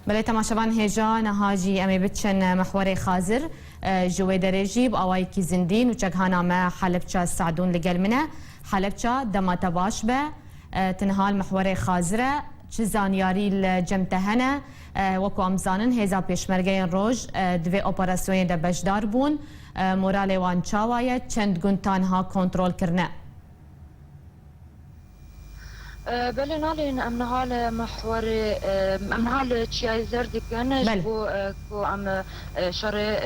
بله تماشاوان هجا نهاجی امی بچن محور خازر جوی درجی با آوای کی زندین و چگهانا ما حلبچا سعدون لگل منه حلبچا دمات باش به تنها المحور خازره چه زانیاری الجمتهنه وکو امزانن هزا پیشمرگین روز دوی اپراسیون ده بجدار بون مورال وان چاوایه چند گونتان ها کنترل کرنه بله نالين ام نهال محور ام نهال تشاي زرد كان جو كو ام شر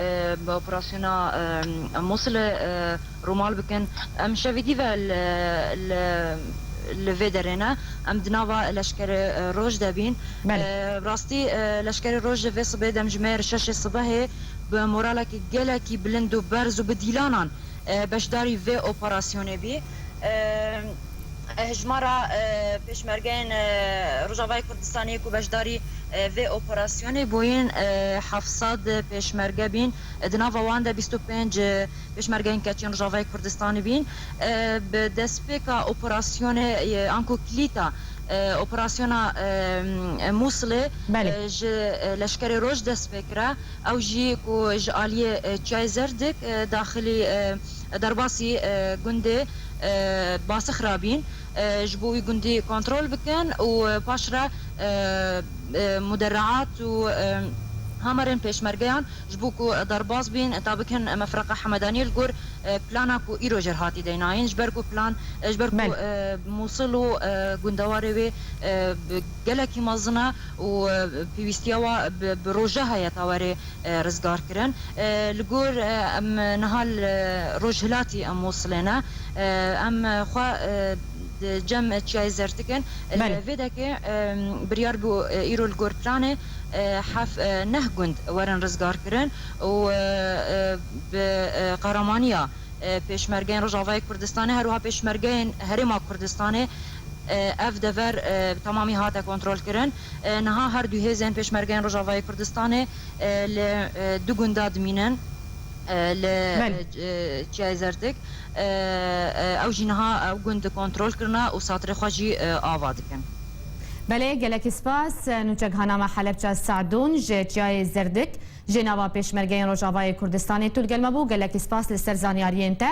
باوبراسيونا موصل رومال بكن ام شافيدي الفيدرنا ام دناوا لشكر روج دابين براستي لشكر روج في صبي دم جمير شاش الصباح بمورالك جلكي بلندو برز وبديلانان باش داري في اوبراسيون بي هجمارا پیشمرگین روجاوای کردستانی کو بجداری و اپراسیونی بوین 700 پیشمرگه بین دناو وان ده 25 پیشمرگین کچین روجاوای کردستانی بین به دسپیکا اپراسیون انکو کلیتا اپراسیونا موصله ج لشکر روج دسپیکرا او جی کو جالیه چایزردک داخلی درباسی گنده باس خرابين جبوي جندي كنترول بكن وباشرة مدرعات و هامرين بيشمرجيان جبوكو درباز بين طابكن مفرقة حمداني الجور بلانكو إيرو جرهاتي ديناين جبركو بلان جبركو موصلوا جندواري جلكي مزنا وبيستيوا بروجها يتواري رزقار كرن الجور أم نهال روجهلاتي أم موصلنا أم خوا جم تشاي زرتكن الفيداك بريار بو إيرو الجور بلانه حف نهجند ورن رزقار كرن و بقرمانيا پیشمرگین روجاوای کردستان هروها پیشمرگین هرما کردستان اف دفر تمامی هاتا کنترل کرن نها هر دو هزین پیشمرگین روجاوای کردستان ل دو گنداد مینن ل جایزردک او جنها او گند کنترل کرنا و ساتر خواجی آواد کن بله گلک سپاس نوچک هنامه حلبچه سعدون جای زردک جنوا پیشمرگین روجاوای کردستانی طول گلمه بو گلک سپاس لسر زانیارین ته